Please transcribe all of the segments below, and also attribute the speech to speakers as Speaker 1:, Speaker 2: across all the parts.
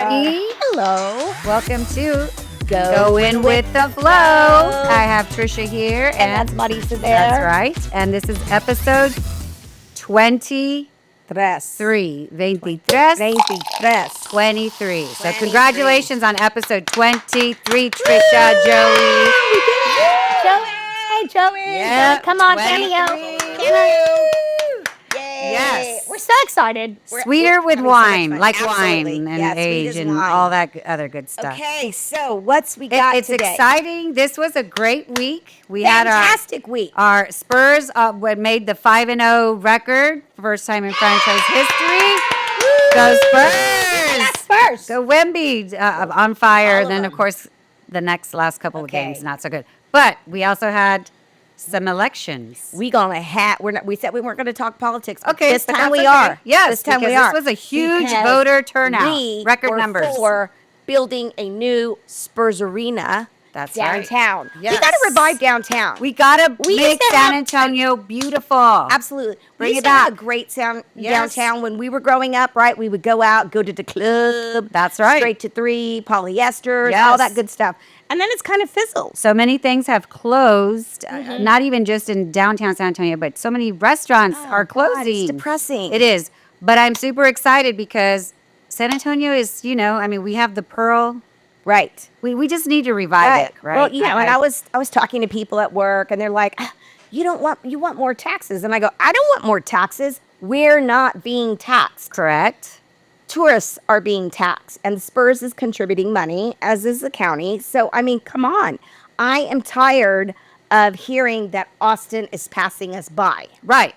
Speaker 1: Courtney.
Speaker 2: Hello.
Speaker 1: Welcome to
Speaker 2: Go
Speaker 1: In With the Flow. I have Trisha here.
Speaker 2: And that's Marisa there.
Speaker 1: That's right. And this is episode 23.
Speaker 2: Tres.
Speaker 1: 23.
Speaker 2: 23.
Speaker 1: So congratulations on episode 23, Trisha, Joey.
Speaker 2: Joey. Hey, Joey.
Speaker 1: Yeah,
Speaker 2: Come on,
Speaker 1: 23.
Speaker 2: cameo. Yay.
Speaker 1: Yes.
Speaker 2: We're so excited.
Speaker 1: Sweeter with
Speaker 2: having so much
Speaker 1: wine,
Speaker 2: fun.
Speaker 1: like
Speaker 2: Absolutely.
Speaker 1: wine and
Speaker 2: Yeah, sweet
Speaker 1: age
Speaker 2: as
Speaker 1: and
Speaker 2: wine.
Speaker 1: all that other good stuff.
Speaker 2: Okay, so what's we got
Speaker 1: It's
Speaker 2: today?
Speaker 1: exciting. This was a great week. We had
Speaker 2: Fantastic week.
Speaker 1: our Spurs made the 5-0 record, first time in franchise history. Go Spurs!
Speaker 2: Spurs.
Speaker 1: Go Wemby on fire.
Speaker 2: All of
Speaker 1: Then,
Speaker 2: them.
Speaker 1: of course, the last couple of
Speaker 2: Okay.
Speaker 1: games, not so good. But we also had some elections.
Speaker 2: We we said we weren't gonna talk politics. But
Speaker 1: Okay,
Speaker 2: this
Speaker 1: but
Speaker 2: time
Speaker 1: that's
Speaker 2: we
Speaker 1: okay.
Speaker 2: are.
Speaker 1: Yes,
Speaker 2: this time we
Speaker 1: because
Speaker 2: are.
Speaker 1: this was a huge
Speaker 2: Because
Speaker 1: voter turnout.
Speaker 2: We
Speaker 1: Record
Speaker 2: were
Speaker 1: numbers.
Speaker 2: for building a new Spurs arena.
Speaker 1: That's right.
Speaker 2: downtown.
Speaker 1: Yes.
Speaker 2: We got to revive downtown.
Speaker 1: We got to
Speaker 2: We
Speaker 1: make
Speaker 2: used to
Speaker 1: San
Speaker 2: have-
Speaker 1: Antonio beautiful.
Speaker 2: Absolutely.
Speaker 1: Bring
Speaker 2: we used
Speaker 1: it
Speaker 2: to have
Speaker 1: back.
Speaker 2: a great sound
Speaker 1: Yes.
Speaker 2: downtown when we were growing up, right? We would go out, go to the club.
Speaker 1: That's right.
Speaker 2: Straight to 3, polyesters,
Speaker 1: Yes.
Speaker 2: all that good stuff. And then it's kind of fizzled.
Speaker 1: So many things have closed,
Speaker 2: Mm-hmm.
Speaker 1: not even just in downtown San Antonio, but so many restaurants are
Speaker 2: Oh, God,
Speaker 1: closing.
Speaker 2: it's depressing.
Speaker 1: It is. But I'm super excited because San Antonio is, we have the Pearl.
Speaker 2: Right.
Speaker 1: We just need to revive it, right?
Speaker 2: Well, and I was talking to people at work, and they're like, you want more taxes, and I go, I don't want more taxes. We're not being taxed.
Speaker 1: Correct.
Speaker 2: Tourists are being taxed, and the Spurs is contributing money, as is the county. So I mean, come on. I am tired of hearing that Austin is passing us by.
Speaker 1: Right.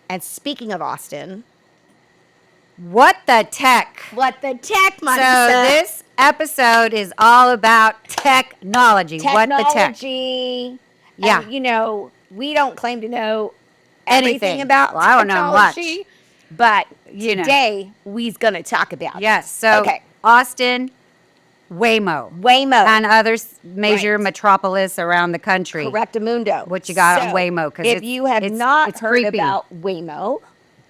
Speaker 2: And speaking of Austin,
Speaker 1: What the tech?
Speaker 2: what the tech,
Speaker 1: So
Speaker 2: Marisa?
Speaker 1: this episode is all about technology. What the tech?
Speaker 2: Technology.
Speaker 1: Yeah.
Speaker 2: And, we don't claim to know everything
Speaker 1: Anything.
Speaker 2: about
Speaker 1: Well, I don't know much.
Speaker 2: technology, but
Speaker 1: You know.
Speaker 2: today we's going to talk about it.
Speaker 1: Yes. So
Speaker 2: Okay.
Speaker 1: Austin, Waymo,
Speaker 2: Waymo.
Speaker 1: and other major
Speaker 2: Right.
Speaker 1: metropolis around the country.
Speaker 2: Correctamundo.
Speaker 1: What you got on
Speaker 2: So,
Speaker 1: Waymo, 'cause
Speaker 2: if
Speaker 1: it's-
Speaker 2: you have
Speaker 1: it's-
Speaker 2: not
Speaker 1: it's
Speaker 2: heard
Speaker 1: creepy.
Speaker 2: about Waymo,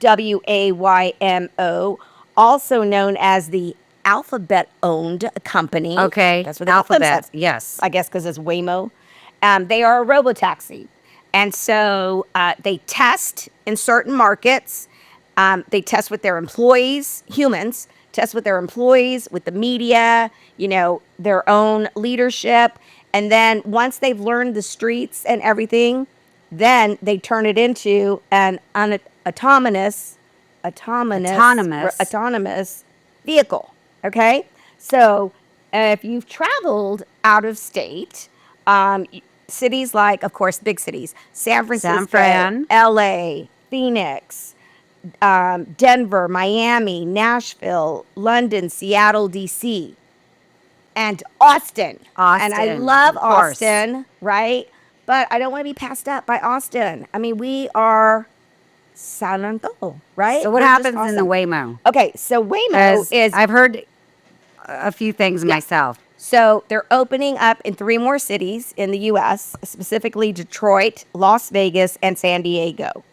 Speaker 2: WAYMO, also known as the Alphabet-owned company.
Speaker 1: Okay.
Speaker 2: That's what they call
Speaker 1: Alphabet.
Speaker 2: themselves.
Speaker 1: Yes.
Speaker 2: I guess because it's Waymo. They are a robotaxi. And so they test in certain markets. They test with their employees, humans, test with their employees, with the media, their own leadership. And then once they've learned the streets and everything, then they turn it into an autonomous vehicle. Okay? So if you've traveled out of state, cities like, of course, big cities, San Francisco,
Speaker 1: Fran.
Speaker 2: LA, Phoenix, Denver, Miami, Nashville, London, Seattle, DC, and Austin. And I
Speaker 1: Austin,
Speaker 2: love
Speaker 1: of course.
Speaker 2: Austin, right? But I don't want to be passed up by Austin. I mean, we are San Antonio, right?
Speaker 1: So what
Speaker 2: We're just
Speaker 1: happens in the
Speaker 2: awesome.
Speaker 1: Waymo?
Speaker 2: Okay, so Waymo
Speaker 1: 'Cause
Speaker 2: is
Speaker 1: I've heard a few things myself.
Speaker 2: so they're opening up in 3 more cities in the U.S., specifically Detroit, Las Vegas, and San Diego.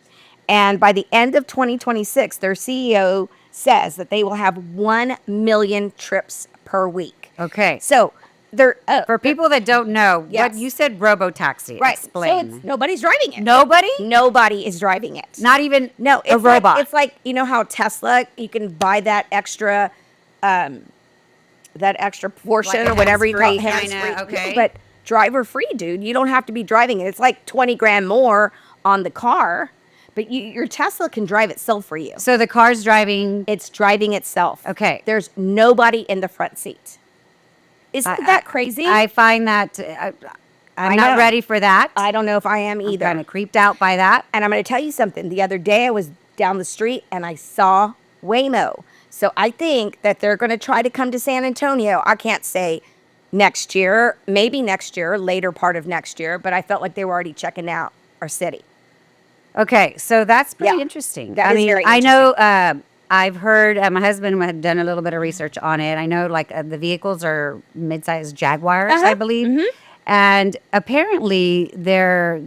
Speaker 2: And by the end of 2026, their CEO says that they will have 1 million trips per week.
Speaker 1: Okay.
Speaker 2: So they're
Speaker 1: For people that don't know,
Speaker 2: Yes.
Speaker 1: what you said, robo-taxi.
Speaker 2: right.
Speaker 1: Explain.
Speaker 2: So nobody's driving it.
Speaker 1: Nobody?
Speaker 2: Nobody is driving it.
Speaker 1: Not even
Speaker 2: No, it's
Speaker 1: a robot.
Speaker 2: It's like how Tesla, you can buy that extra portion
Speaker 1: Like a
Speaker 2: or whatever you call it,
Speaker 1: hands-free
Speaker 2: hands-free.
Speaker 1: kinda, okay.
Speaker 2: But driver free, dude. You don't have to be driving it. It's like 20 grand more on the car, but your Tesla can drive itself for you.
Speaker 1: So the car's driving.
Speaker 2: It's driving itself.
Speaker 1: Okay.
Speaker 2: There's nobody in the front seat. Isn't that crazy?
Speaker 1: I find that I'm
Speaker 2: I
Speaker 1: not
Speaker 2: know.
Speaker 1: ready for that.
Speaker 2: I don't know if I am either.
Speaker 1: Kind of creeped out by that.
Speaker 2: And I'm going to tell you something. The other day I was down the street and I saw Waymo. So I think that they're going to try to come to San Antonio. I can't say next year, maybe next year, later part of next year, but I felt like they were already checking out our city.
Speaker 1: Okay, so that's pretty
Speaker 2: Yeah.
Speaker 1: interesting.
Speaker 2: That is very
Speaker 1: I know. I've heard my husband had done a little bit of research on it. I know, the vehicles are mid-sized Jaguars, I believe, and apparently the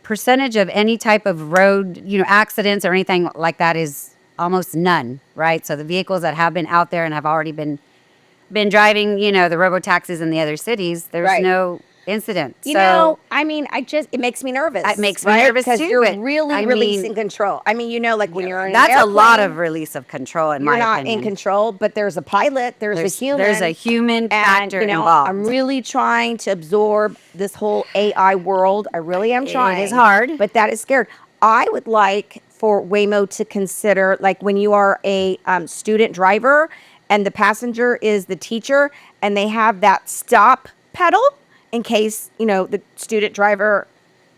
Speaker 1: percentage of any type of road, accidents or anything like that is almost none, right? So the vehicles that have been out there and have already been driving, the robo taxis in the other cities, there's
Speaker 2: Right.
Speaker 1: no incident.
Speaker 2: You
Speaker 1: so
Speaker 2: know, I mean, it makes me nervous.
Speaker 1: it makes me
Speaker 2: right?
Speaker 1: nervous
Speaker 2: because
Speaker 1: too,
Speaker 2: you're
Speaker 1: but
Speaker 2: really
Speaker 1: I
Speaker 2: releasing
Speaker 1: mean,
Speaker 2: control. I mean, like when you're in an
Speaker 1: that's a lot
Speaker 2: airplane,
Speaker 1: of release of control, in
Speaker 2: you're
Speaker 1: my
Speaker 2: not
Speaker 1: opinion.
Speaker 2: in control, but there's a pilot, there's a human.
Speaker 1: There's a human
Speaker 2: and
Speaker 1: factor
Speaker 2: I'm
Speaker 1: involved.
Speaker 2: really trying to absorb this whole AI world. I really am trying.
Speaker 1: It is hard.
Speaker 2: but that is scared. I would like for Waymo to consider, like when you are a student driver and the passenger is the teacher, and they have that stop pedal in case the student driver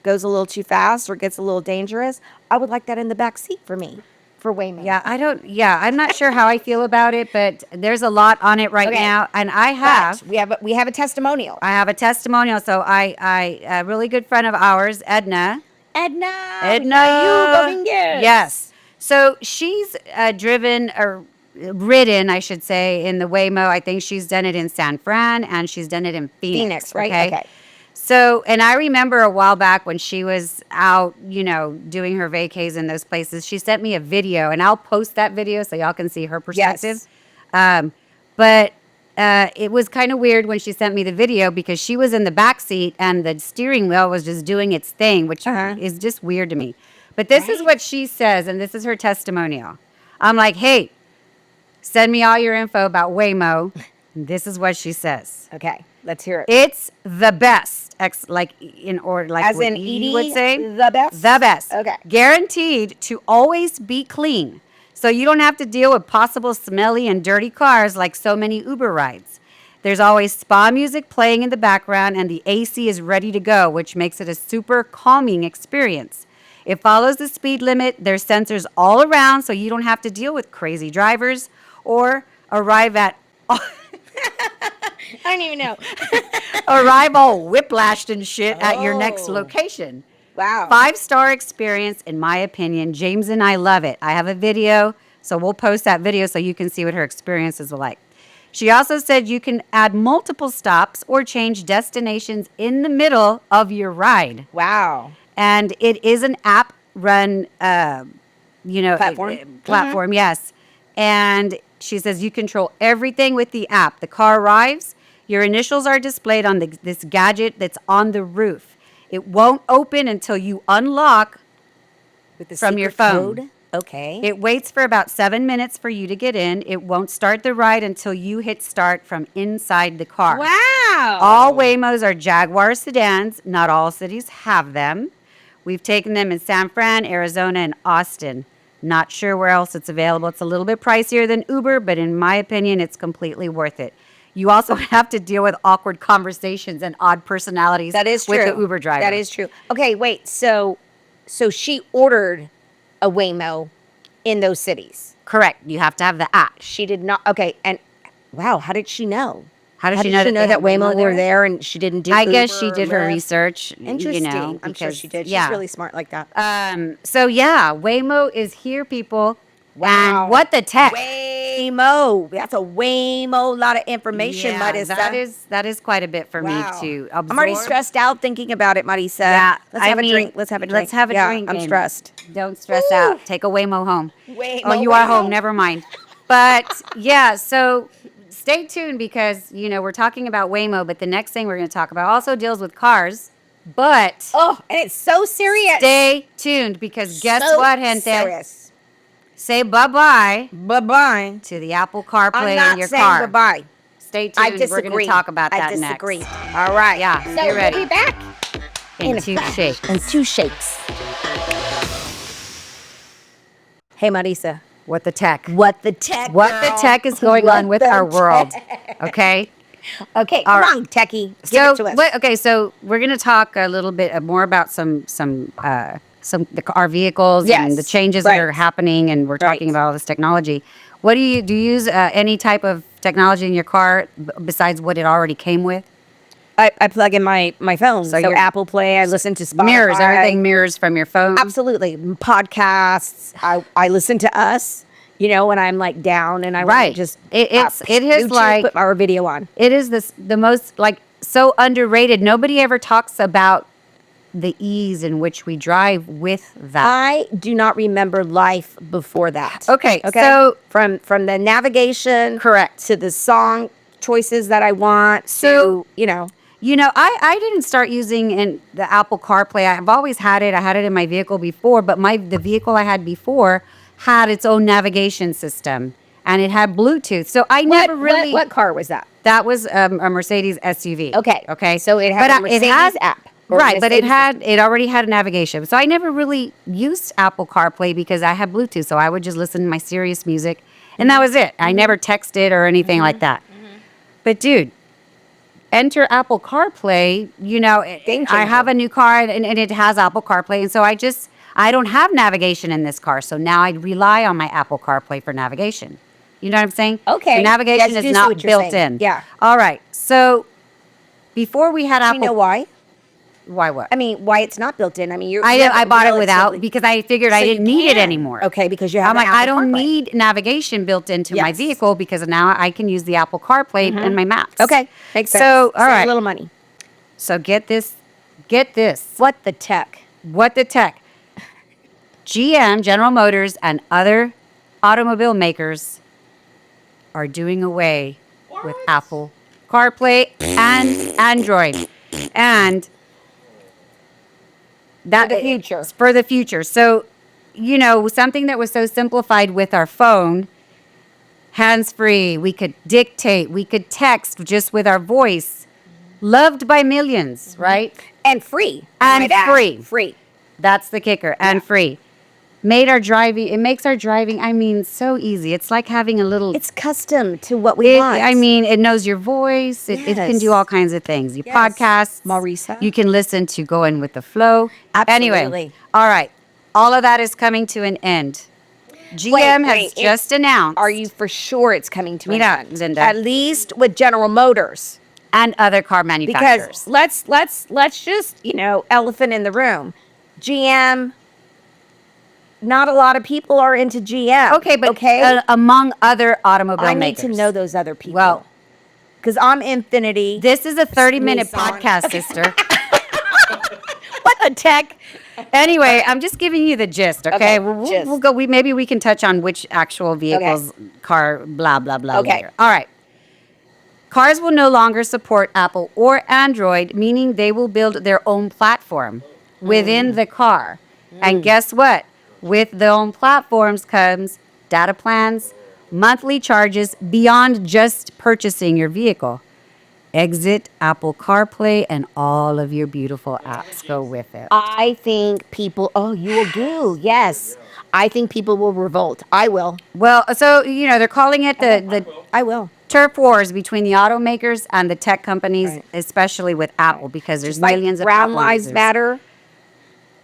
Speaker 2: goes a little too fast or gets a little dangerous. I would like that in the back seat for me, for Waymo.
Speaker 1: I'm not sure how I feel about it, but there's a lot on it right
Speaker 2: Okay.
Speaker 1: now. And
Speaker 2: But we have a testimonial.
Speaker 1: I have a testimonial. So a really good friend of ours, Edna,
Speaker 2: Edna
Speaker 1: Edna.
Speaker 2: Dominguez.
Speaker 1: Yes. So she's driven or ridden, I should say, in the Waymo. I think she's done it in San Fran and she's done it in Phoenix.
Speaker 2: Right? Okay.
Speaker 1: So, and I remember a while back when she was out, doing her vacays in those places, she sent me a video, and I'll post that video so y'all can see her perspective. But it was kind of weird when she sent me the video because she was in the back seat and the steering wheel was just doing its thing, which is just weird to me. But this is what she says, and this is her testimonial. I'm like, hey, send me all your info about Waymo. This is what she says.
Speaker 2: Okay. Let's hear it.
Speaker 1: It's the best. As in what
Speaker 2: Edie
Speaker 1: would say,
Speaker 2: the best?
Speaker 1: The best.
Speaker 2: Okay.
Speaker 1: Guaranteed to always be clean. So you don't have to deal with possible smelly and dirty cars like so many Uber rides. There's always spa music playing in the background and the AC is ready to go, which makes it a super calming experience. It follows the speed limit. There's sensors all around so you don't have to deal with crazy drivers or arrive all whiplashed and shit at your next
Speaker 2: Oh.
Speaker 1: location.
Speaker 2: Wow.
Speaker 1: 5-star experience, in my opinion. James and I love it. I have a video, so we'll post that video so you can see what her experiences are like. She also said you can add multiple stops or change destinations in the middle of your ride.
Speaker 2: Wow.
Speaker 1: And it is an app run,
Speaker 2: Platform?
Speaker 1: yes. And she says you control everything with the app. The car arrives, your initials are displayed on this gadget that's on the roof. It won't open until you unlock
Speaker 2: With the
Speaker 1: from your
Speaker 2: secret
Speaker 1: phone.
Speaker 2: code? Okay.
Speaker 1: It waits for about 7 minutes for you to get in. It won't start the ride until you hit start from inside the car.
Speaker 2: Wow.
Speaker 1: All Waymos are Jaguar sedans. Not all cities have them. We've taken them in San Fran, Arizona, and Austin. Not sure where else it's available. It's a little bit pricier than Uber, but in my opinion, it's completely worth it. You also have to deal with awkward conversations and odd personalities
Speaker 2: That is true.
Speaker 1: with the Uber driver.
Speaker 2: That is true. Okay, wait. So she ordered a Waymo in those cities.
Speaker 1: correct. You have to have the app.
Speaker 2: She did not. Okay, and wow, how did she know?
Speaker 1: How did
Speaker 2: How
Speaker 1: she
Speaker 2: did
Speaker 1: know
Speaker 2: she
Speaker 1: that
Speaker 2: know
Speaker 1: they
Speaker 2: that
Speaker 1: had
Speaker 2: Waymo they were
Speaker 1: there?
Speaker 2: there and she didn't do?
Speaker 1: I guess
Speaker 2: Uber
Speaker 1: she did
Speaker 2: or
Speaker 1: her
Speaker 2: Lyft?
Speaker 1: research.
Speaker 2: Interesting. I'm sure
Speaker 1: because-
Speaker 2: she did. She's
Speaker 1: yeah.
Speaker 2: really smart like that.
Speaker 1: So yeah, Waymo is here, people.
Speaker 2: Wow.
Speaker 1: And what the tech?
Speaker 2: Waymo. That's a Waymo. Lot of information,
Speaker 1: Yeah,
Speaker 2: Marisa.
Speaker 1: that is quite a bit for
Speaker 2: Wow.
Speaker 1: me to absorb.
Speaker 2: I'm already stressed out thinking about it, Marisa.
Speaker 1: Yeah,
Speaker 2: Let's have a drink. Let's have a drink.
Speaker 1: Let's have a
Speaker 2: Yeah,
Speaker 1: drink.
Speaker 2: I'm
Speaker 1: and
Speaker 2: stressed.
Speaker 1: Don't stress
Speaker 2: Woo.
Speaker 1: out. Take a Waymo home.
Speaker 2: Waymo,
Speaker 1: Oh, you are
Speaker 2: Waymo.
Speaker 1: home. Never mind. But yeah, so stay tuned because we're talking about Waymo, but the next thing we're going to talk about also deals with cars. But
Speaker 2: Oh, and it's so serious.
Speaker 1: stay tuned because guess
Speaker 2: So
Speaker 1: what, gente?
Speaker 2: serious.
Speaker 1: Say bye-bye
Speaker 2: Bye-bye.
Speaker 1: to the Apple CarPlay
Speaker 2: I'm not
Speaker 1: in your
Speaker 2: saying
Speaker 1: car.
Speaker 2: goodbye.
Speaker 1: Stay tuned.
Speaker 2: I disagree.
Speaker 1: We're going to talk about that
Speaker 2: I disagree.
Speaker 1: next.
Speaker 2: All right.
Speaker 1: Yeah,
Speaker 2: So
Speaker 1: get ready.
Speaker 2: we'll be back
Speaker 1: In
Speaker 2: a
Speaker 1: two
Speaker 2: flash.
Speaker 1: shakes.
Speaker 2: In 2 shakes. Hey, Marisa.
Speaker 1: What the tech?
Speaker 2: What the tech?
Speaker 1: What the
Speaker 2: girl?
Speaker 1: tech is going
Speaker 2: What
Speaker 1: on with
Speaker 2: the
Speaker 1: our world?
Speaker 2: tech?
Speaker 1: Okay.
Speaker 2: Okay,
Speaker 1: All
Speaker 2: come
Speaker 1: right.
Speaker 2: on, techie. Give it to us.
Speaker 1: So we're going to talk a little bit more about our vehicles
Speaker 2: Yes,
Speaker 1: and the changes that
Speaker 2: right.
Speaker 1: are happening, and we're talking
Speaker 2: Right.
Speaker 1: about all this technology. What do you use any type of technology in your car besides what it already came with?
Speaker 2: I plug in my phone. So
Speaker 1: you're-
Speaker 2: Apple Play, I listen to Spotify.
Speaker 1: Mirrors, everything mirrors from your phone.
Speaker 2: Absolutely. Podcasts. I listen to us, when I'm like down and I want
Speaker 1: Right.
Speaker 2: to just
Speaker 1: It is
Speaker 2: YouTube,
Speaker 1: like-
Speaker 2: put our video on.
Speaker 1: It is the most so underrated. Nobody ever talks about the ease in which we drive with that.
Speaker 2: I do not remember life before that.
Speaker 1: Okay, so-
Speaker 2: from the navigation,
Speaker 1: Correct.
Speaker 2: to the song choices that I want,
Speaker 1: So-
Speaker 2: to, you know,
Speaker 1: I didn't start using the Apple CarPlay. I've always had it. I had it in my vehicle before, but the vehicle I had before had its own navigation system, and it had Bluetooth. So I never really.
Speaker 2: what car was that?
Speaker 1: That was a Mercedes SUV.
Speaker 2: Okay.
Speaker 1: Okay.
Speaker 2: So it had
Speaker 1: But
Speaker 2: a Mercedes app, or
Speaker 1: Right, but
Speaker 2: Mercedes
Speaker 1: it already had navigation. So I never really used Apple CarPlay because I had Bluetooth. So I would just listen to my Sirius music, and that was it. I never texted or anything like that. But dude, enter Apple CarPlay.
Speaker 2: Game
Speaker 1: I have
Speaker 2: changer.
Speaker 1: a new car, and it has Apple CarPlay, and so I don't have navigation in this car. So now I rely on my Apple CarPlay for navigation. You know what I'm saying?
Speaker 2: Okay.
Speaker 1: The navigation
Speaker 2: Yes, I do
Speaker 1: is
Speaker 2: see
Speaker 1: not
Speaker 2: what you're
Speaker 1: built
Speaker 2: saying.
Speaker 1: in.
Speaker 2: Yeah.
Speaker 1: All right. So before we had
Speaker 2: Do
Speaker 1: Apple,
Speaker 2: you know why?
Speaker 1: why what?
Speaker 2: I mean, why it's not built in? I mean,
Speaker 1: I bought it without
Speaker 2: relatively-
Speaker 1: because I figured I
Speaker 2: So you
Speaker 1: didn't need it
Speaker 2: can.
Speaker 1: anymore.
Speaker 2: Okay, because you have
Speaker 1: I'm
Speaker 2: the
Speaker 1: like, I
Speaker 2: Apple
Speaker 1: don't
Speaker 2: CarPlay.
Speaker 1: need navigation built into my
Speaker 2: Yes.
Speaker 1: vehicle because now I can use the Apple CarPlay and my maps.
Speaker 2: Okay, makes sense.
Speaker 1: So all
Speaker 2: Save
Speaker 1: right.
Speaker 2: a little money.
Speaker 1: So get this.
Speaker 2: What the tech?
Speaker 1: What the tech? GM, General Motors, and other automobile makers are doing away with Apple CarPlay and Android. And that
Speaker 2: For the future.
Speaker 1: For the future. So, something that was so simplified with our phone, hands-free, we could dictate, we could text just with our voice, loved by millions, right?
Speaker 2: And free.
Speaker 1: And
Speaker 2: Might add.
Speaker 1: free.
Speaker 2: Free.
Speaker 1: That's the kicker, and free. It makes our driving, so easy. It's like having a little.
Speaker 2: It's custom to what we want.
Speaker 1: It knows your voice. It can do
Speaker 2: Yes.
Speaker 1: all kinds of things. Your
Speaker 2: Yes.
Speaker 1: podcasts.
Speaker 2: Marisa.
Speaker 1: You can listen to Going with the Flow. Anyway,
Speaker 2: Absolutely.
Speaker 1: all right. All of that is coming to an end. GM has
Speaker 2: wait,
Speaker 1: just announced.
Speaker 2: Are you for sure it's coming to an
Speaker 1: Mira,
Speaker 2: end?
Speaker 1: Linda.
Speaker 2: At least with General Motors.
Speaker 1: And other car manufacturers.
Speaker 2: Because let's just, elephant in the room. GM, not a lot of people are into GM.
Speaker 1: Okay, but among other automobile
Speaker 2: I need
Speaker 1: makers.
Speaker 2: to know those other people.
Speaker 1: Well,
Speaker 2: because I'm Infinity.
Speaker 1: this is a 30-minute
Speaker 2: Nissan.
Speaker 1: podcast, sister.
Speaker 2: What the tech?
Speaker 1: Anyway, I'm just giving you the gist, okay?
Speaker 2: Okay,
Speaker 1: We'll
Speaker 2: gist.
Speaker 1: go. Maybe we can touch on which actual vehicles, car, blah blah blah.
Speaker 2: Okay.
Speaker 1: Later. All right. Cars will no longer support Apple or Android, meaning they will build their own platform within the car. And guess what? With their own platforms comes data plans, monthly charges beyond just purchasing your vehicle. Exit Apple CarPlay and all of your beautiful apps go with it.
Speaker 2: I think people, you will do. Yes. I think people will revolt. I will.
Speaker 1: Well, so they're calling it the
Speaker 2: I will.
Speaker 1: turf wars between the automakers and the tech companies,
Speaker 2: Right.
Speaker 1: especially with Apple, because there's
Speaker 2: Like
Speaker 1: millions of
Speaker 2: Brown
Speaker 1: Apple
Speaker 2: Lives
Speaker 1: users.
Speaker 2: Matter.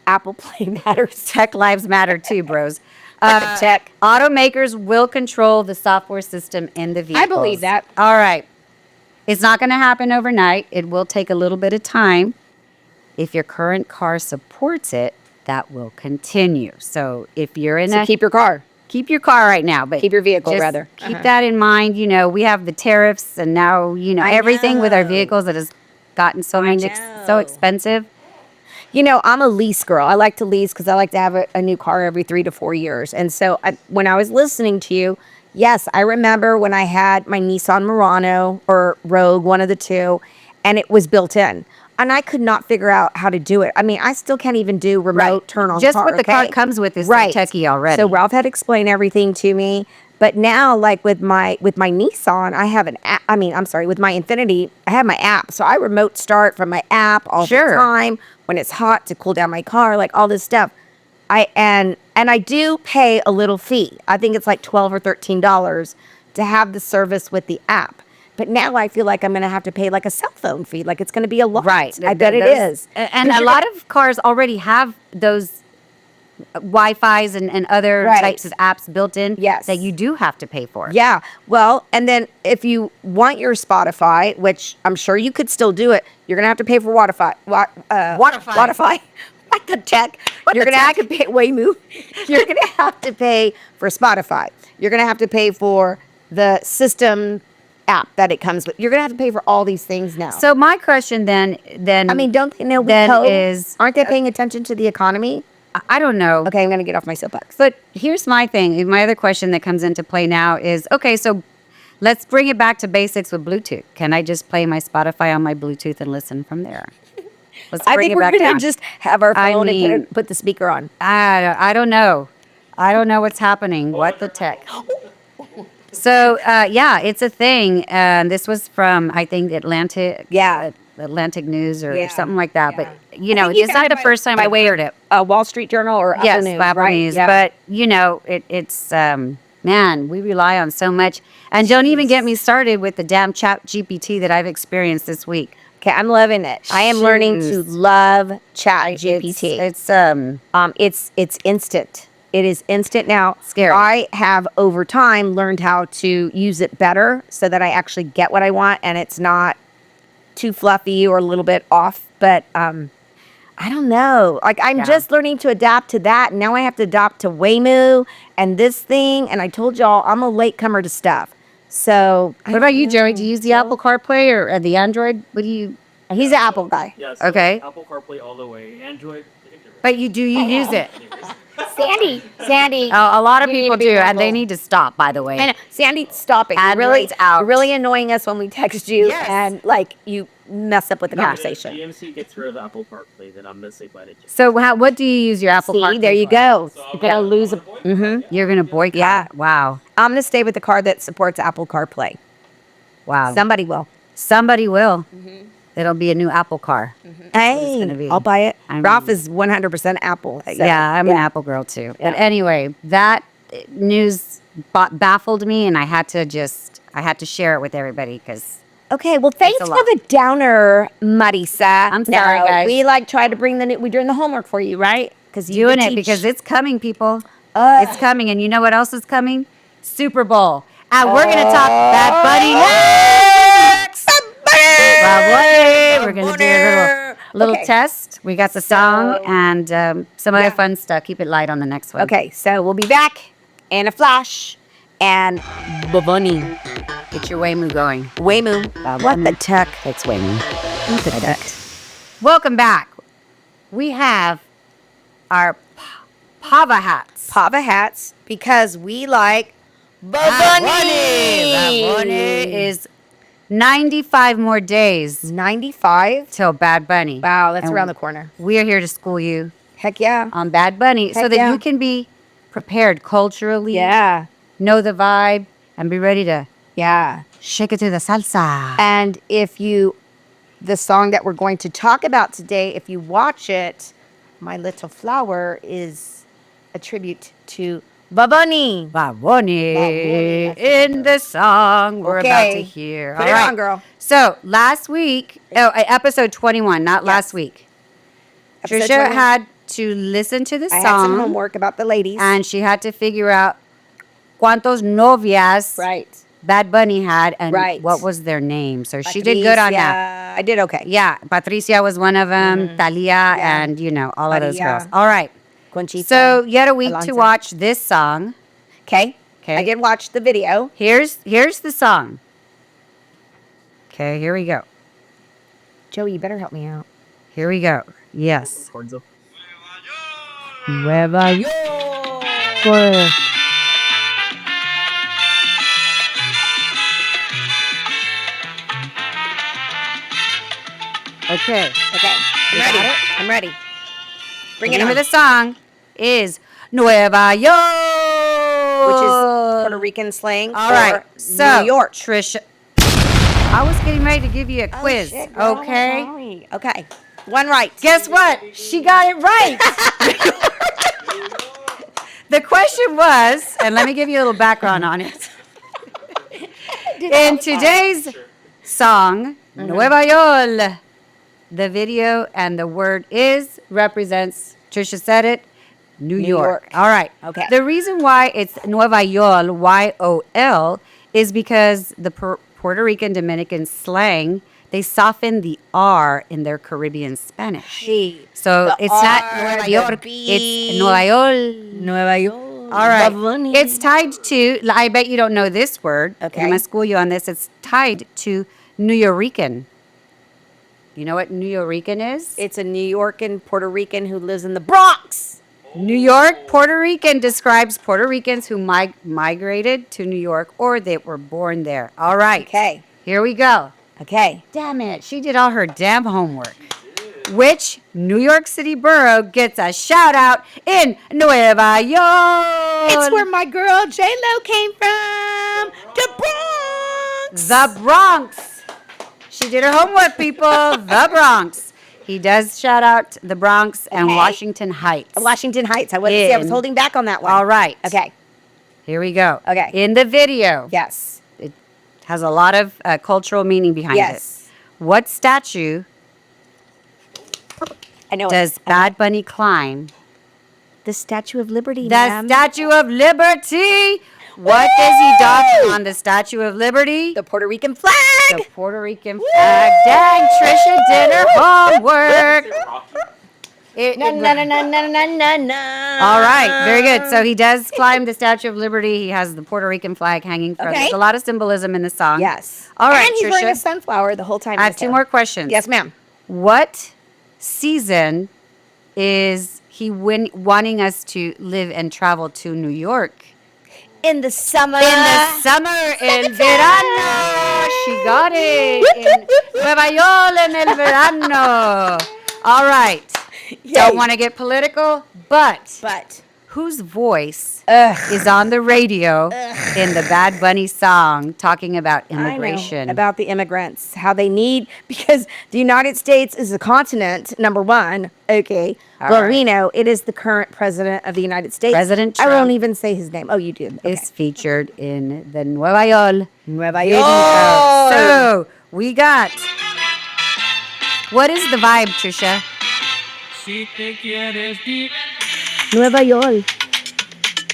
Speaker 2: Apple Play matters.
Speaker 1: Tech lives matter too, bros.
Speaker 2: Tech.
Speaker 1: Automakers will control the software system in the vehicles.
Speaker 2: I believe that.
Speaker 1: All right. It's not going to happen overnight. It will take a little bit of time. If your current car supports it, that will continue. So if you're in
Speaker 2: So keep your car.
Speaker 1: keep your car right now, but
Speaker 2: Keep your vehicle,
Speaker 1: just
Speaker 2: rather.
Speaker 1: Keep that in mind. We have the tariffs, and now
Speaker 2: I
Speaker 1: everything with our
Speaker 2: know.
Speaker 1: vehicles that has gotten so
Speaker 2: know.
Speaker 1: expensive.
Speaker 2: I'm a lease girl. I like to lease because I like to have a new car every 3 to 4 years. And so when I was listening to you, yes, I remember when I had my Nissan Murano or Rogue, one of the two, and it was built in. And I could not figure out how to do it. I mean, I still can't even do remote turn on
Speaker 1: Just
Speaker 2: car.
Speaker 1: what the car
Speaker 2: okay?
Speaker 1: comes with is so techie already.
Speaker 2: So Ralph had explained everything to me. But now, like with my Nissan, I have an app. With my Infinity, I have my app. So I remote start from my app all
Speaker 1: Sure.
Speaker 2: the time when it's hot to cool down my car, like all this stuff. And I do pay a little fee. I think it's like $12 or $13 to have the service with the app. But now I feel like I'm going to have to pay like a cell phone fee. Like it's going to be a lot.
Speaker 1: Right.
Speaker 2: I bet it is.
Speaker 1: And a lot of cars already have those Wi-Fi's and other
Speaker 2: Right.
Speaker 1: types of apps built in
Speaker 2: Yes.
Speaker 1: that you do have to pay for.
Speaker 2: Yeah. Well, and then if you want your Spotify, which I'm sure you could still do it, you're going to have to pay for Spotify. Spotify. What the tech? You're going to have to pay Waymo. You're going to have to pay for Spotify. You're going to have to pay for the system app that it comes with. You're gonna have to pay for all these things now.
Speaker 1: So my question then
Speaker 2: I mean, don't they know we
Speaker 1: then
Speaker 2: code?
Speaker 1: is
Speaker 2: Aren't they paying attention to the economy?
Speaker 1: I don't know.
Speaker 2: Okay, I'm gonna get off my soapbox.
Speaker 1: But here's my thing. My other question that comes into play now is, okay, so let's bring it back to basics with Bluetooth. Can I just play my Spotify on my Bluetooth and listen from there? Let's
Speaker 2: I
Speaker 1: bring
Speaker 2: think
Speaker 1: it
Speaker 2: we're
Speaker 1: back
Speaker 2: gonna
Speaker 1: down.
Speaker 2: just have our
Speaker 1: I
Speaker 2: phone and
Speaker 1: mean-
Speaker 2: put the speaker on.
Speaker 1: I don't know. I don't know what's happening. What the tech? So, yeah, it's a thing. This was from, I think, Atlantic News or
Speaker 2: Yeah.
Speaker 1: something like that.
Speaker 2: Yeah.
Speaker 1: But,
Speaker 2: I
Speaker 1: you know,
Speaker 2: think you
Speaker 1: it's
Speaker 2: got
Speaker 1: not
Speaker 2: it
Speaker 1: the
Speaker 2: by-
Speaker 1: first time
Speaker 2: by
Speaker 1: I
Speaker 2: way
Speaker 1: heard it.
Speaker 2: Wall Street Journal or
Speaker 1: Yes,
Speaker 2: Apple News,
Speaker 1: Apple
Speaker 2: right?
Speaker 1: News.
Speaker 2: Yeah.
Speaker 1: But, you know, it's, man, we rely on so much. And don't even get me started with the damn chat GPT that I've experienced this week.
Speaker 2: Okay, I'm loving it. I am learning to
Speaker 1: Jeez.
Speaker 2: love Chat GPT. It's instant. It is instant now.
Speaker 1: Scary.
Speaker 2: I have over time learned how to use it better so that I actually get what I want and it's not too fluffy or a little bit off. But I don't know. Like I'm
Speaker 1: Yeah.
Speaker 2: just learning to adapt to that. And now I have to adapt to Waymo and this thing. And I told y'all I'm a latecomer to stuff. So
Speaker 1: What about you, Joey? Do you use the Apple CarPlay or the Android? What do you?
Speaker 2: he's an Apple guy.
Speaker 3: Yeah, so
Speaker 1: Okay.
Speaker 3: Apple CarPlay all the way. Android.
Speaker 1: But you use it?
Speaker 2: Sandy.
Speaker 1: A lot of
Speaker 2: You need
Speaker 1: people
Speaker 2: to be
Speaker 1: do, and they
Speaker 2: careful.
Speaker 1: need to stop. By the way,
Speaker 2: And Sandy, stop it.
Speaker 1: Android's out.
Speaker 2: You're really annoying us when we text you
Speaker 1: Yes.
Speaker 2: and like you mess up with the
Speaker 1: Yeah.
Speaker 2: conversation.
Speaker 3: GMC gets rid of Apple CarPlay, then I'm gonna say bye to GMC.
Speaker 1: so what do you use your Apple
Speaker 2: See,
Speaker 1: CarPlay
Speaker 2: there you
Speaker 1: for?
Speaker 2: go.
Speaker 3: So
Speaker 2: You're gonna lose a.
Speaker 1: You're gonna boycott.
Speaker 2: Yeah.
Speaker 1: Wow.
Speaker 2: I'm gonna stay with the car that supports Apple CarPlay.
Speaker 1: Wow.
Speaker 2: Somebody will.
Speaker 1: Somebody will. It'll be a new Apple car.
Speaker 2: Hey,
Speaker 1: gonna be.
Speaker 2: I'll buy it.
Speaker 1: I
Speaker 2: Ralph
Speaker 1: mean-
Speaker 2: is 100% Apple. So,
Speaker 1: Yeah, I'm an Apple girl too. But anyway, that news baffled me, and I had to share it with everybody because
Speaker 2: Okay, well, thanks
Speaker 1: a
Speaker 2: for
Speaker 1: lot.
Speaker 2: the downer, Marisa.
Speaker 1: I'm sorry, guys.
Speaker 2: We like try to bring we're doing the homework for you, right? Because
Speaker 1: doing it because it's coming, people. It's coming, and you know what else is coming? Super Bowl, and we're gonna talk Bad Bunny next. Bad Bunny. We're gonna do a little
Speaker 2: Okay.
Speaker 1: test. We got the song
Speaker 2: So-
Speaker 1: and some other
Speaker 2: Yeah.
Speaker 1: fun stuff. Keep it light on the next one.
Speaker 2: Okay, so we'll be back in a flash. And Babuni,
Speaker 1: Get your Waymoo going.
Speaker 2: Waymoo, what the tech?
Speaker 1: It's Waymoo. Welcome back. We have our Pava hats.
Speaker 2: Pava hats because we like
Speaker 1: Bad
Speaker 2: Babuni.
Speaker 1: Bunny is 95 more days
Speaker 2: 95.
Speaker 1: till Bad Bunny.
Speaker 2: Wow, that's
Speaker 1: And
Speaker 2: around the corner.
Speaker 1: We are here to school you
Speaker 2: Heck yeah.
Speaker 1: on Bad Bunny so
Speaker 2: Heck
Speaker 1: that
Speaker 2: yeah.
Speaker 1: you can be prepared culturally,
Speaker 2: Yeah.
Speaker 1: know the vibe, and be ready to
Speaker 2: Yeah.
Speaker 1: shake it to the salsa.
Speaker 2: And the song that we're going to talk about today, if you watch it, My Little Flower is a tribute to Babuni.
Speaker 1: Bad Bunny
Speaker 2: Bunny, that's
Speaker 1: in the song we're about to
Speaker 2: Okay.
Speaker 1: hear.
Speaker 2: Put
Speaker 1: All
Speaker 2: it
Speaker 1: right.
Speaker 2: on, girl.
Speaker 1: So last week, episode 21, not last week.
Speaker 2: Episode
Speaker 1: Trisha
Speaker 2: 21.
Speaker 1: had to listen to the
Speaker 2: I had some
Speaker 1: song
Speaker 2: homework about the ladies.
Speaker 1: and she had to figure out cuántos novias
Speaker 2: right.
Speaker 1: Bad Bunny had and
Speaker 2: Right.
Speaker 1: what was their name. So she did good on that.
Speaker 2: Patricia. I did okay.
Speaker 1: Yeah, Patricia was one of them, Thalia, and all of those
Speaker 2: Maria.
Speaker 1: girls. All right.
Speaker 2: Conchita.
Speaker 1: So you had a week to
Speaker 2: Alonso.
Speaker 1: watch this song.
Speaker 2: Okay.
Speaker 1: 'Kay.
Speaker 2: I did watch the video.
Speaker 1: Here's the song. Okay, here we go.
Speaker 2: Joey, you better help me out.
Speaker 1: Here we go. Yes.
Speaker 3: Horns up.
Speaker 1: Nueva York. Okay.
Speaker 2: Okay. I'm
Speaker 1: You
Speaker 2: ready.
Speaker 1: got it?
Speaker 2: I'm ready. Bring
Speaker 1: The
Speaker 2: it
Speaker 1: name
Speaker 2: on.
Speaker 1: of the song is Nueva York,
Speaker 2: Which is Puerto Rican slang.
Speaker 1: All right.
Speaker 2: for
Speaker 1: So
Speaker 2: New York.
Speaker 1: Trisha, I was getting ready to give you a
Speaker 2: Oh,
Speaker 1: quiz.
Speaker 2: shit, girl, I'm
Speaker 1: Okay.
Speaker 2: sorry. Okay. One right.
Speaker 1: Guess what? She got it right. The question was, and let me give you a little background on it. In today's song, Nueva York, the video and the word represents, Trisha said it, New York.
Speaker 2: York.
Speaker 1: All right.
Speaker 2: Okay.
Speaker 1: The reason why it's Nueva York, Y-O-L, is because the Puerto Rican Dominican slang, they soften the R in their Caribbean Spanish.
Speaker 2: Hey,
Speaker 1: So
Speaker 2: the
Speaker 1: it's not
Speaker 2: R,
Speaker 1: Nueva
Speaker 2: the
Speaker 1: York,
Speaker 2: B.
Speaker 1: it's Nueva York.
Speaker 2: Nueva York.
Speaker 1: All right.
Speaker 2: Babuni.
Speaker 1: It's tied to, I bet you don't know this word.
Speaker 2: Okay.
Speaker 1: I'm going to school you on this. It's tied to Nuyorican. You know what Nuyorican is?
Speaker 2: It's a New York and Puerto Rican who lives in the Bronx.
Speaker 1: New York, Puerto Rican describes Puerto Ricans who migrated to New York or they were born there. All right.
Speaker 2: Okay.
Speaker 1: Here we go.
Speaker 2: Okay.
Speaker 1: Damn it. She did all her damn homework. Which New York City borough gets a shout out in Nueva York?
Speaker 2: It's where my girl J-Lo came from. The Bronx.
Speaker 1: The Bronx. She did her homework, people. The Bronx. He does shout out the Bronx and
Speaker 2: Okay.
Speaker 1: Washington Heights.
Speaker 2: Washington Heights. I wasn't see. I was
Speaker 1: In-
Speaker 2: holding back on that one.
Speaker 1: All right.
Speaker 2: Okay.
Speaker 1: Here we go.
Speaker 2: Okay.
Speaker 1: In the video,
Speaker 2: Yes.
Speaker 1: it has a lot of cultural meaning behind
Speaker 2: Yes.
Speaker 1: it. What statue
Speaker 2: I know.
Speaker 1: does Bad Bunny climb?
Speaker 2: The Statue of Liberty.
Speaker 1: The
Speaker 2: ma'am.
Speaker 1: Statue of Liberty. What does he dock on the Statue of Liberty?
Speaker 2: The Puerto Rican flag.
Speaker 1: The Puerto Rican flag. Dang, Trisha did her homework. It-
Speaker 2: Na, na, na, na, na, na, na, na.
Speaker 1: All right, very good. So he does climb the Statue of Liberty. He has the Puerto Rican flag hanging from.
Speaker 2: Okay.
Speaker 1: There's a lot of symbolism in the song.
Speaker 2: Yes.
Speaker 1: All right,
Speaker 2: And he's wearing
Speaker 1: Trisha.
Speaker 2: a sunflower the whole time.
Speaker 1: I have
Speaker 2: he's
Speaker 1: two
Speaker 2: there.
Speaker 1: more questions.
Speaker 2: Yes, ma'am.
Speaker 1: What season is he wanting us to live and travel to New York?
Speaker 2: In the summer.
Speaker 1: In the summer, in verano. She got it. In Nueva York en el verano. All right. Don't want to get political, but
Speaker 2: But.
Speaker 1: whose voice
Speaker 2: Ugh.
Speaker 1: is on the radio in the Bad Bunny song talking about
Speaker 2: I know,
Speaker 1: immigration?
Speaker 2: about the immigrants, how they need, because the United States is a continent, number one. Okay.
Speaker 1: All
Speaker 2: Well,
Speaker 1: right.
Speaker 2: we know it is the current president of the United States.
Speaker 1: President
Speaker 2: I
Speaker 1: Trump.
Speaker 2: won't even say his name. Oh, you did. Okay.
Speaker 1: is featured in the Nueva York
Speaker 2: Nueva
Speaker 1: video.
Speaker 2: York.
Speaker 1: So we got. What is the vibe, Trisha?
Speaker 3: Si te quieres divertir.
Speaker 2: Nueva York.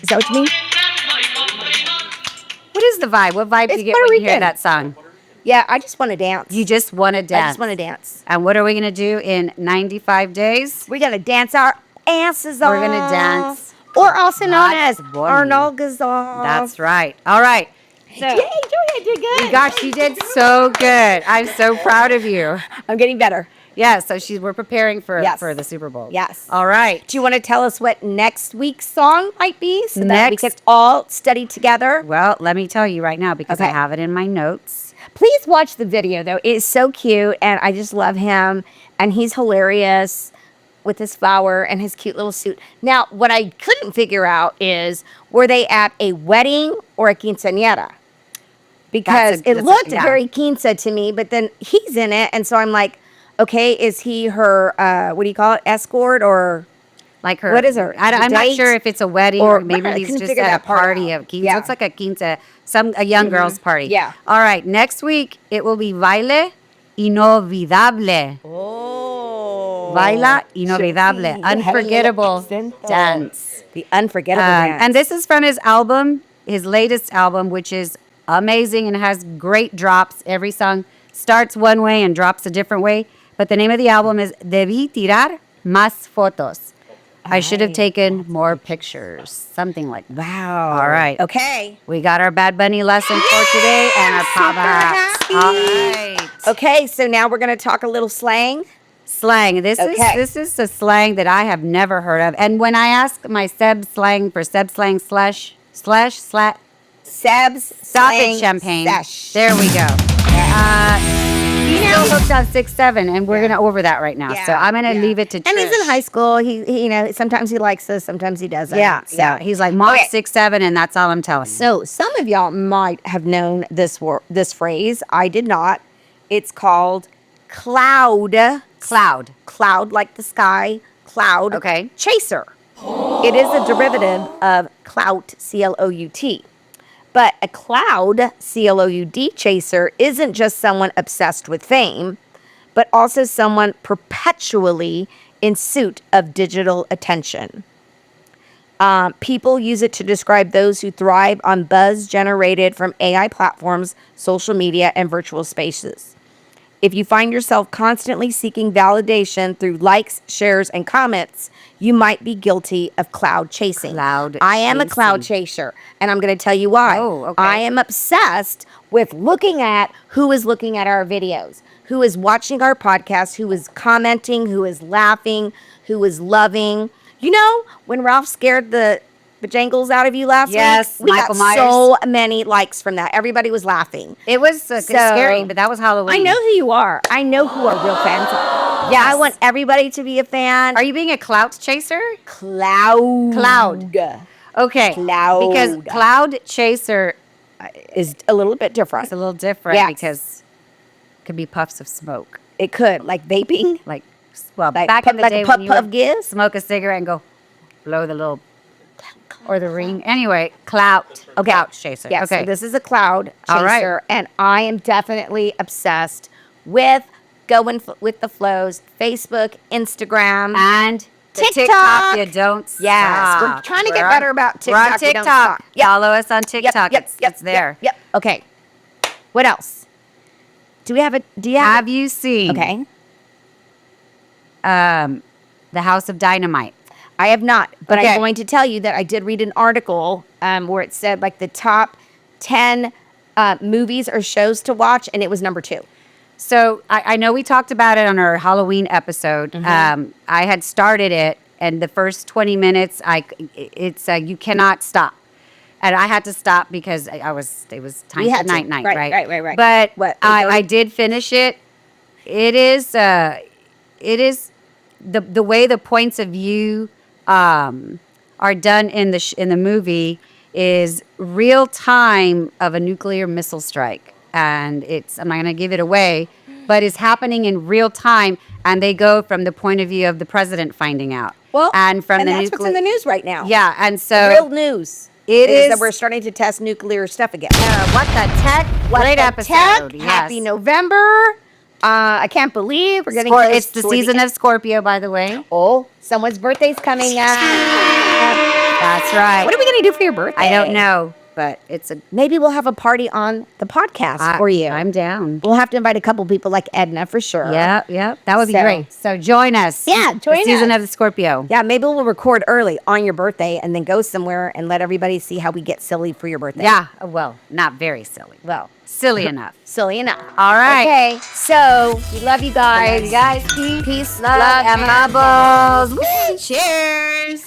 Speaker 2: Is that what you mean?
Speaker 1: What is the vibe? What vibe do
Speaker 2: It's
Speaker 1: you get
Speaker 2: Puerto
Speaker 1: when you hear
Speaker 2: Rican.
Speaker 1: that song?
Speaker 2: Yeah, I just want to dance.
Speaker 1: You just want to dance.
Speaker 2: I just want to dance.
Speaker 1: And what are we going to do in 95 days?
Speaker 2: We're gonna dance our asses off.
Speaker 1: We're gonna dance.
Speaker 2: or also known
Speaker 1: That's
Speaker 2: as
Speaker 1: funny.
Speaker 2: Arnold Gazal.
Speaker 1: That's right. All right. So,
Speaker 2: Yay, Julia did good.
Speaker 1: gosh, you did so good. I'm so proud of you.
Speaker 2: I'm getting better.
Speaker 1: Yeah, so we're preparing for
Speaker 2: Yes.
Speaker 1: the Super Bowl.
Speaker 2: Yes.
Speaker 1: All right.
Speaker 2: Do you want to tell us what next week's song might be so that we
Speaker 1: Next-
Speaker 2: can all study together?
Speaker 1: Well, let me tell you right now because I
Speaker 2: Okay.
Speaker 1: have it in my notes.
Speaker 2: Please watch the video though. It is so cute and I just love him and he's hilarious with his flower and his cute little suit. Now, what I couldn't figure out is were they at a wedding or a quinceañera? Because it looked
Speaker 1: yeah.
Speaker 2: very quince to me, but then he's in it and so I'm like, okay, is he her what do you call it? Escort or
Speaker 1: Like her.
Speaker 2: What is her-
Speaker 1: I'm not
Speaker 2: date?
Speaker 1: sure if it's a wedding
Speaker 2: Or-
Speaker 1: or maybe
Speaker 2: I
Speaker 1: he's
Speaker 2: couldn't
Speaker 1: just
Speaker 2: figure
Speaker 1: at a
Speaker 2: that part
Speaker 1: party
Speaker 2: out.
Speaker 1: of quince.
Speaker 2: Yeah.
Speaker 1: It's like a quince, a young girl's party.
Speaker 2: Yeah.
Speaker 1: All right. Next week it will be baile inolvidable.
Speaker 2: Oh.
Speaker 1: Baila inolvidable. Unforgettable dance.
Speaker 2: The unforgettable dance.
Speaker 1: And this is from his album, his latest album, which is amazing and has great drops. Every song starts one way and drops a different way. But the name of the album is Debí tirar más fotos. I should have taken more pictures. Something like that.
Speaker 2: Wow.
Speaker 1: All right.
Speaker 2: Okay.
Speaker 1: We got our Bad Bunny lesson for today and our pop
Speaker 2: Super
Speaker 1: hacks.
Speaker 2: happy.
Speaker 1: All right.
Speaker 2: Okay, so now we're going to talk a little slang.
Speaker 1: Slang. This
Speaker 2: Okay.
Speaker 1: is a slang that I have never heard of. And when I ask my Seb slang for Seb slang slash
Speaker 2: Seb's
Speaker 1: Stop
Speaker 2: slang
Speaker 1: it, champagne.
Speaker 2: sesh.
Speaker 1: There we go. He's still hooked on 6'7", and we're gonna over that right now. So
Speaker 2: Yeah,
Speaker 1: I'm gonna
Speaker 2: yeah.
Speaker 1: leave it to Trish.
Speaker 2: And he's in high school. He, you know, sometimes he likes us, sometimes he doesn't.
Speaker 1: Yeah. So he's like, Mom,
Speaker 2: Okay.
Speaker 1: 6'7", and that's all I'm telling you.
Speaker 2: So some of y'all might have known this this phrase. I did not. It's called cloud. Cloud like the sky. Cloud.
Speaker 1: Okay.
Speaker 2: Chaser. It is a derivative of clout, C-L-O-U-T. But a cloud, C-L-O-U-D chaser isn't just someone obsessed with fame, but also someone perpetually in suit of digital attention. People use it to describe those who thrive on buzz generated from AI platforms, social media, and virtual spaces. If you find yourself constantly seeking validation through likes, shares, and comments, you might be guilty of cloud chasing. I am a cloud chaser, and I'm going to tell you why.
Speaker 1: Oh, okay.
Speaker 2: I am obsessed with looking at who is looking at our videos, who is watching our podcast, who is commenting, who is laughing, who is loving. You know, when Ralph scared the bajangles out of you last
Speaker 1: Yes,
Speaker 2: week, we
Speaker 1: Michael
Speaker 2: got
Speaker 1: Myers.
Speaker 2: so many likes from that. Everybody was laughing.
Speaker 1: It was scary,
Speaker 2: So,
Speaker 1: but that was Halloween.
Speaker 2: I know who you are. I know who our real fans are.
Speaker 1: Yes.
Speaker 2: I want everybody to be a fan.
Speaker 1: Are you being a clout chaser?
Speaker 2: Cloud
Speaker 1: Okay.
Speaker 2: Cloud.
Speaker 1: Because cloud chaser
Speaker 2: is a little bit different.
Speaker 1: is a little different
Speaker 2: Yes.
Speaker 1: because it could be puffs of smoke.
Speaker 2: It could, like vaping.
Speaker 1: Like, well,
Speaker 2: Like
Speaker 1: back in the
Speaker 2: like
Speaker 1: day
Speaker 2: a puff
Speaker 1: when you
Speaker 2: puff
Speaker 1: would
Speaker 2: gives.
Speaker 1: smoke a cigarette and go blow the little or the ring. Anyway, clout. Clout chaser.
Speaker 2: Yes,
Speaker 1: Okay.
Speaker 2: so this is a cloud chaser,
Speaker 1: All right.
Speaker 2: and I am definitely obsessed with going with the flows. Facebook, Instagram,
Speaker 1: and the
Speaker 2: TikTok.
Speaker 1: TikTok, you don't stop.
Speaker 2: Yes, we're trying to get
Speaker 1: We're
Speaker 2: better about TikTok.
Speaker 1: We're on
Speaker 2: We don't
Speaker 1: TikTok.
Speaker 2: stop. Yep.
Speaker 1: Follow us on TikTok. It's there.
Speaker 2: Yep. Okay. What else? Do we have a? Do you have?
Speaker 1: Have you seen
Speaker 2: Okay.
Speaker 1: The House of Dynamite?
Speaker 2: I have not, but
Speaker 1: Okay.
Speaker 2: I'm going to tell you that I did read an article where it said like the top 10 movies or shows to watch, and it was number 2.
Speaker 1: So I know we talked about it on our Halloween episode.
Speaker 2: Mm-hmm.
Speaker 1: I had started it, and the first 20 minutes, it's you cannot stop, and I had to stop because it was time
Speaker 2: We
Speaker 1: for
Speaker 2: had to.
Speaker 1: night,
Speaker 2: Right.
Speaker 1: right.
Speaker 2: What,
Speaker 1: But
Speaker 2: 8:30?
Speaker 1: I did finish it. It is the way the points of view are done in the movie is real time of a nuclear missile strike, and I'm not going to give it away, but it's happening in real time, and they go from the point of view of the president finding out.
Speaker 2: Well,
Speaker 1: and from the
Speaker 2: that's what's in the news right now.
Speaker 1: Yeah, and so
Speaker 2: Real news.
Speaker 1: It
Speaker 2: is
Speaker 1: is-
Speaker 2: that we're starting to test nuclear stuff again.
Speaker 1: what the tech? Great
Speaker 2: The
Speaker 1: episode.
Speaker 2: tech,
Speaker 1: Yes.
Speaker 2: Happy November. I can't believe we're getting close
Speaker 1: It's the
Speaker 2: toward
Speaker 1: season
Speaker 2: end.
Speaker 1: of Scorpio, by the way.
Speaker 2: Oh, someone's birthday's coming up.
Speaker 1: That's right.
Speaker 2: What are we going to do for your birthday?
Speaker 1: I don't know, but it's a
Speaker 2: Maybe we'll have a party on the podcast for you.
Speaker 1: I'm down.
Speaker 2: We'll have to invite a couple people like Edna for sure.
Speaker 1: Yeah, that would be
Speaker 2: So-
Speaker 1: great. So join us.
Speaker 2: Yeah, join
Speaker 1: the season
Speaker 2: us.
Speaker 1: of the Scorpio.
Speaker 2: Yeah, maybe we'll record early on your birthday and then go somewhere and let everybody see how we get silly for your birthday.
Speaker 1: Yeah, well, not very silly.
Speaker 2: Well,
Speaker 1: Silly enough.
Speaker 2: silly enough.
Speaker 1: All right.
Speaker 2: Okay, so we love you guys.
Speaker 1: Guys,
Speaker 2: Peace,
Speaker 1: love, and bubbles. Woo. Cheers.